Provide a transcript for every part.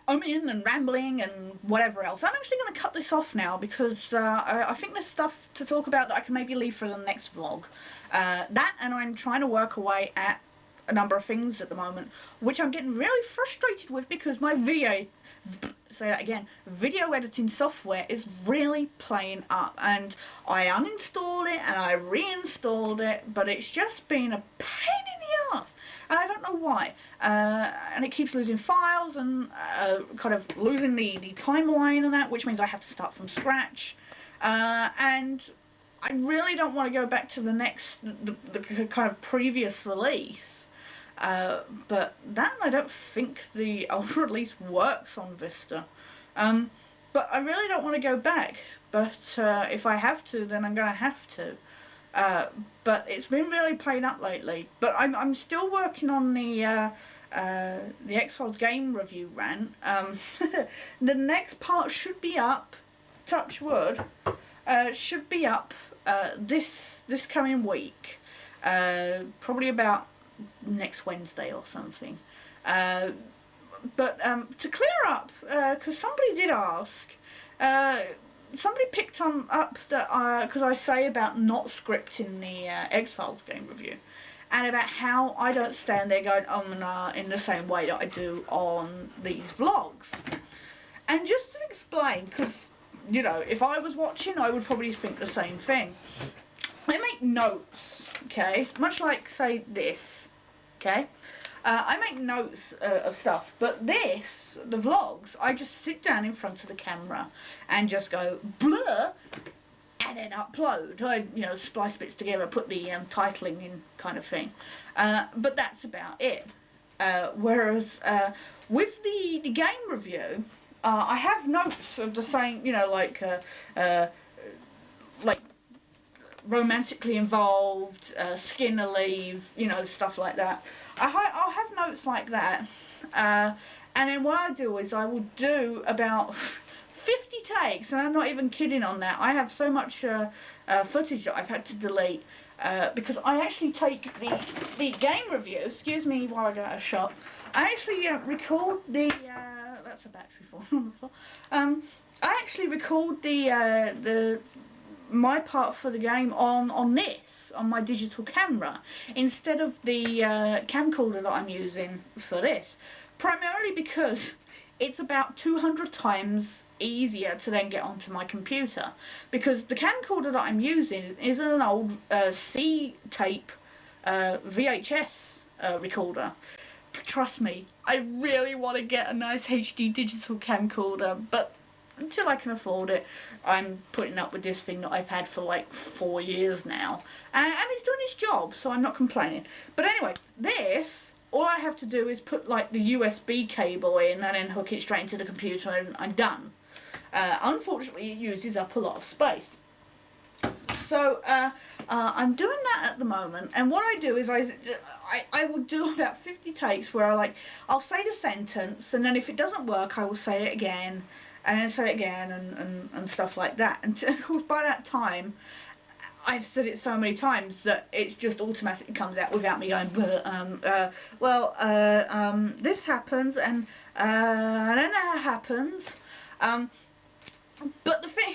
umming and rambling and whatever else. I'm actually going to cut this off now because I think there's stuff to talk about that I can maybe leave for the next vlog. That, and I'm trying to work away at a number of things at the moment, which I'm getting really frustrated with because my video editing software is really playing up, and I uninstalled it and I reinstalled it, but it's just been a pain in the ass, and I don't know why. And it keeps losing files and kind of losing the timeline and that, which means I have to start from scratch. And I really don't want to go back to the kind of previous release. But that, I don't think the old release works on Vista. But I really don't want to go back. But if I have to, then I'm going to have to. But it's been really playing up lately. But I'm still working on the X-Files game review rant. The next part should be up, touch wood, should be up this coming week. Probably about next Wednesday or something. But to clear up, because somebody did ask, somebody picked up that because I say about not scripting the X-Files game review, and about how I don't stand there going in the same way that I do on these vlogs. And just to explain, because, you know, if I was watching, I would probably think the same thing. I make notes, okay, much like, say, this, okay. I make notes of stuff, but the vlogs, I just sit down in front of the camera and just go blur, and then upload. I, you know, splice bits together, put the titling in, kind of thing. But that's about it. Whereas with the game review, I have notes of the same, you know, like romantically involved, skin a leave, you know, stuff like that. I'll have notes like that, and then what I do is I will do about 50 takes, and I'm not even kidding on that. I have so much footage that I've had to delete, because I actually take the game review, excuse me while I go out of shot, I actually record the, that's a battery falling on the floor, I actually record my part for the game on my digital camera instead of the camcorder that I'm using for this, primarily because it's about 200 times easier to then get onto my computer, because the camcorder that I'm using is an old C-tape VHS recorder. Trust me, I really want to get a nice HD digital camcorder, but until I can afford it, I'm putting up with this thing that I've had for like 4 years now. And it's doing its job, so I'm not complaining. But anyway, all I have to do is put like the USB cable in and then hook it straight into the computer and I'm done. Unfortunately, it uses up a lot of space. So I'm doing that at the moment, and what I do is I will do about 50 takes where I'll say the sentence, and then if it doesn't work, I will say it again, and then say it again, and stuff like that. And of course, by that time, I've said it so many times that it just automatically comes out without me going, this happens, and then that happens. But the thing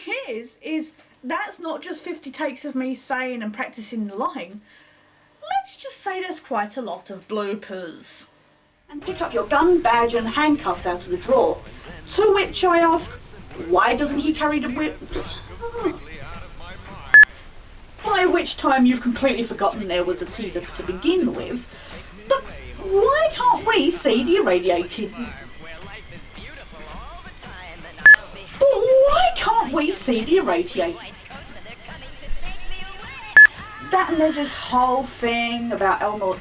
is that's not just 50 takes of me saying and practicing the line. Let's just say there's quite a lot of bloopers. And pick up your gun, badge and handcuffs out of the drawer. To which I ask, why doesn't he carry the whip? By which time you've completely forgotten there was a teaser to begin with. But why can't we see the irradiated... Why can't we see the irradiated... That and there's this whole thing about Elmore...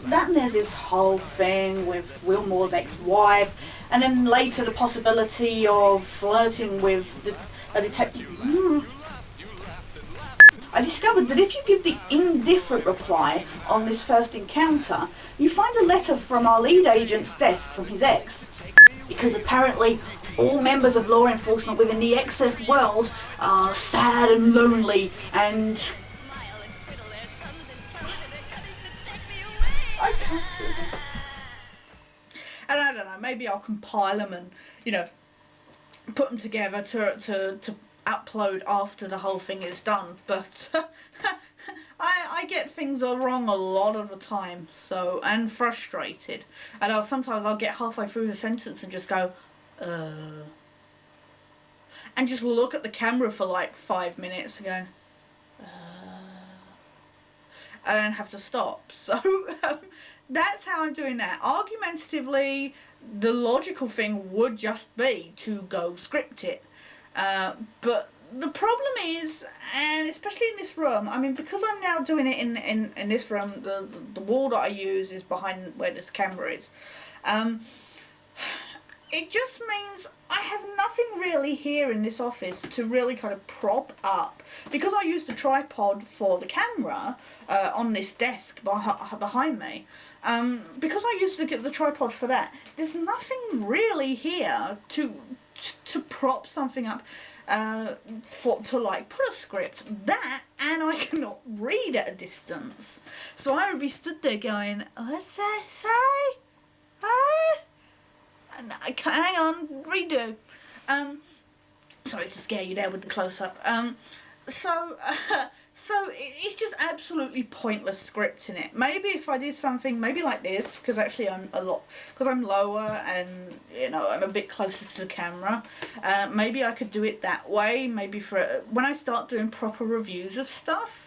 That and there's this whole thing with Wilmore's ex-wife, and then later the possibility of flirting with a detective. I discovered that if you give the indifferent reply on this first encounter, you find a letter from our lead agent's desk from his ex. Because apparently all members of law enforcement within the XF world are sad and lonely and... And I don't know, maybe I'll compile them and, you know, put them together to upload after the whole thing is done. But I get things wrong a lot of the time, so, and frustrated. And sometimes I'll get halfway through the sentence and just go, and just look at the camera for like 5 minutes going, and then have to stop. So that's how I'm doing that. Argumentatively, the logical thing would just be to go script it. But the problem is, and especially in this room, I mean, because I'm now doing it in this room, the wall that I use is behind where this camera is. It just means I have nothing really here in this office to really kind of prop up. Because I use the tripod for the camera on this desk behind me, because I use the tripod for that, there's nothing really here to prop something up to like put a script. That, and I cannot read at a distance. So I would be stood there going, what's that say? And I can't, hang on, redo. Sorry to scare you there with the close-up. So it's just absolutely pointless scripting it. Maybe if I did something, maybe like this, because actually I'm lower and, you know, I'm a bit closer to the camera. Maybe I could do it that way. Maybe for when I start doing proper reviews of stuff.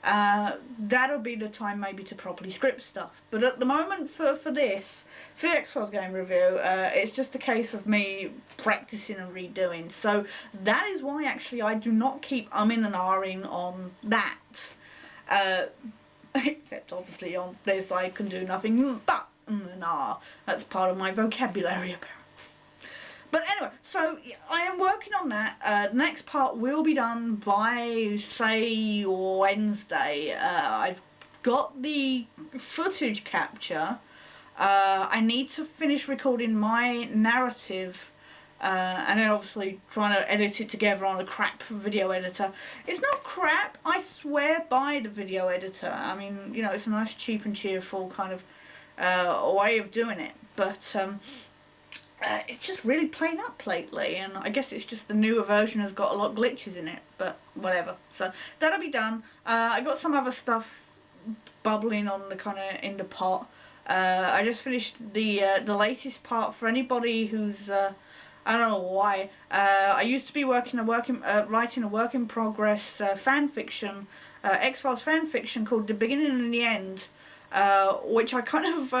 That'll be the time maybe to properly script stuff. But at the moment for the X-Files game review, it's just a case of me practicing and redoing. So that is why actually I do not keep umming and ahhing on that. Except obviously on this I can do nothing but and ah. That's part of my vocabulary apparently. But anyway, so I am working on that. The next part will be done by, say, Wednesday. I've got the footage capture. I need to finish recording my narrative, and then obviously trying to edit it together on a crap video editor. It's not crap, I swear by the video editor. I mean, you know, it's a nice, cheap and cheerful kind of way of doing it. But it's just really playing up lately, and I guess it's just the newer version has got a lot of glitches in it, but whatever. So that'll be done. I got some other stuff bubbling on the kind of in the pot. I just finished the latest part for anybody who's I don't know why. I used to be writing a work in progress fan fiction, X-Files fan fiction called The Beginning and the End, which I kind of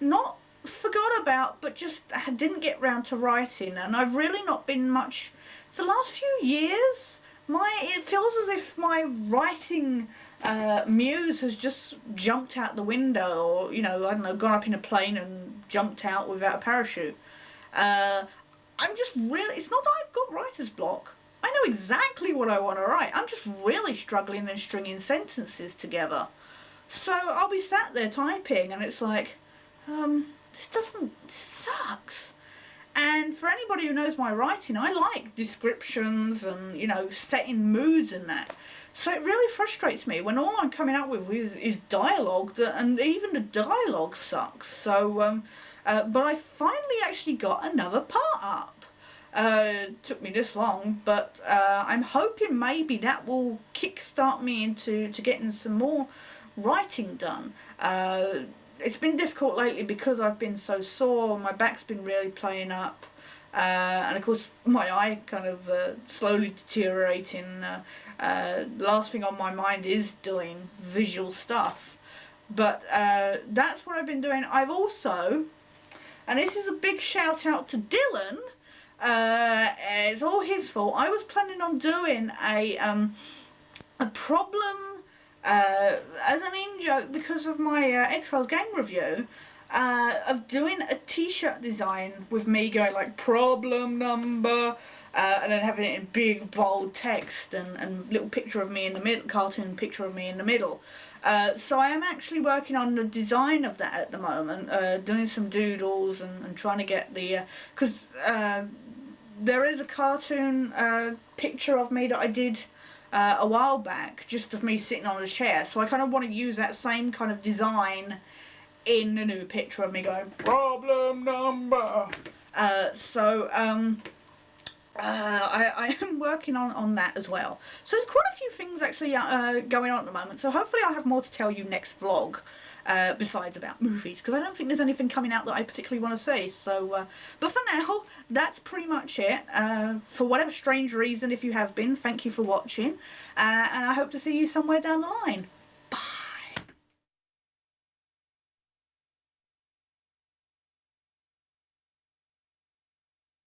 not forgot about, but just didn't get round to writing. And I've really not been much for the last few years. It feels as if my writing muse has just jumped out the window, or, you know, I don't know, gone up in a plane and jumped out without a parachute. I'm just really, it's not that I've got writer's block. I know exactly what I want to write. I'm just really struggling and stringing sentences together. So I'll be sat there typing and it's like, this sucks. And for anybody who knows my writing, I like descriptions and, you know, setting moods and that. So it really frustrates me when all I'm coming up with is dialogue, and even the dialogue sucks. So, but I finally actually got another part up. Took me this long, but I'm hoping maybe that will kickstart me into getting some more writing done. It's been difficult lately because I've been so sore, my back's been really playing up, and of course my eye kind of slowly deteriorating. The last thing on my mind is doing visual stuff, but that's what I've been doing. I've also, and this is a big shout out to Dylan, it's all his fault, I was planning on doing a problem as an in-joke because of my X-Files game review, of doing a t-shirt design with me going like problem number, and then having it in big bold text and little picture of me in the middle, cartoon picture of me in the middle. So I am actually working on the design of that at the moment, doing some doodles and trying to get the, because there is a cartoon picture of me that I did a while back, just of me sitting on a chair, so I kind of want to use that same kind of design in the new picture of me going, problem number. I am working on that as well. So there's quite a few things actually going on at the moment. So hopefully I'll have more to tell you next vlog. Besides about movies, because I don't think there's anything coming out that I particularly want to see. So, but for now, that's pretty much it. For whatever strange reason, if you have been, thank you for watching, and I hope to see you somewhere down the line.